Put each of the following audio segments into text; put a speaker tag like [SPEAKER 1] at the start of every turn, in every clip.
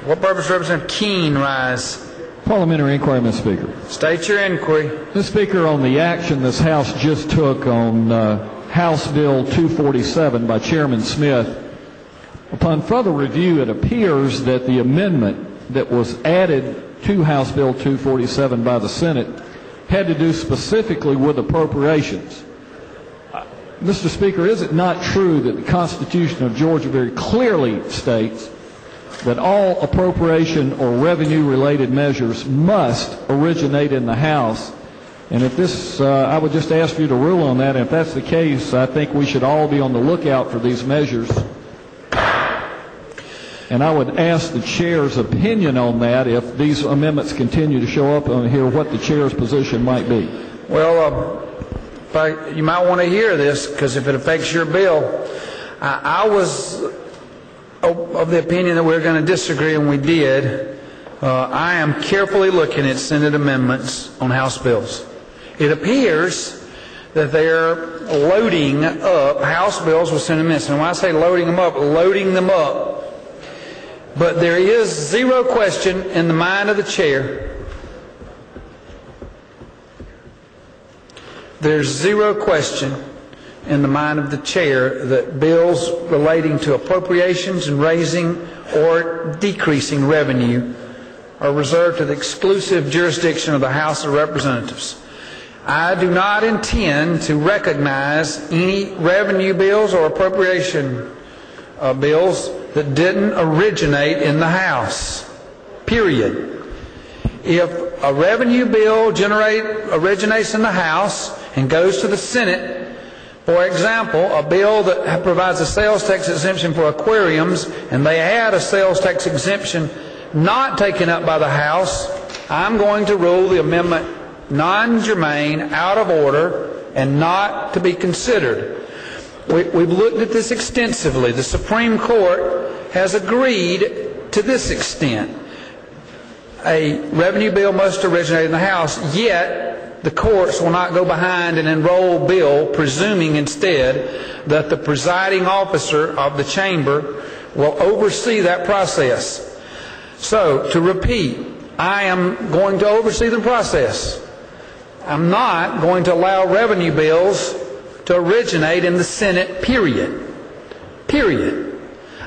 [SPEAKER 1] What purpose Representative Keene rise?
[SPEAKER 2] Parliamentary inquiry, Mr. Speaker.
[SPEAKER 1] State your inquiry.
[SPEAKER 2] Mr. Speaker, on the action this House just took on House Bill 247 by Chairman Smith, upon further review, it appears that the amendment that was added to House Bill 247 by the Senate had to do specifically with appropriations. Mr. Speaker, is it not true that the Constitution of Georgia very clearly states that all appropriation or revenue-related measures must originate in the House? And if this, I would just ask you to rule on that. And if that's the case, I think we should all be on the lookout for these measures. And I would ask the chair's opinion on that if these amendments continue to show up on here, what the chair's position might be.
[SPEAKER 1] Well, you might want to hear this, because if it affects your bill, I was of the opinion that we were going to disagree, and we did. I am carefully looking at Senate amendments on House bills. It appears that they're loading up House bills with Senate amendments. And when I say loading them up. But there is zero question in the mind of the chair. There's zero question in the mind of the chair that bills relating to appropriations and raising or decreasing revenue are reserved to the exclusive jurisdiction of the House of Representatives. I do not intend to recognize any revenue bills or appropriation bills that didn't originate in the House, period. If a revenue bill originates in the House and goes to the Senate, for example, a bill that provides a sales tax exemption for aquariums, and they add a sales tax exemption not taken up by the House, I'm going to rule the amendment non-germane, out of order, and not to be considered. We've looked at this extensively. The Supreme Court has agreed to this extent. A revenue bill must originate in the House, yet the courts will not go behind an enrolled bill, presuming instead that the presiding officer of the chamber will oversee that process. So, to repeat, I am going to oversee the process. I'm not going to allow revenue bills to originate in the Senate, period. Period.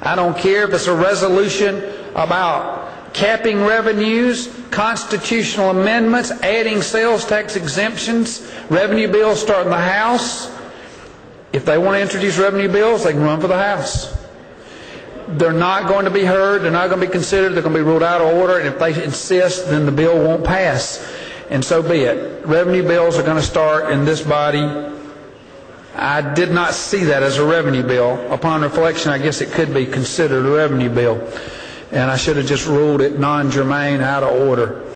[SPEAKER 1] I don't care if it's a resolution about capping revenues, constitutional amendments, adding sales tax exemptions. Revenue bills start in the House. If they want to introduce revenue bills, they can run for the House. They're not going to be heard. They're not going to be considered. They're going to be ruled out of order. And if they insist, then the bill won't pass. And so be it. Revenue bills are going to start in this body. I did not see that as a revenue bill. Upon reflection, I guess it could be considered a revenue bill. And I should have just ruled it non-germane, out of order.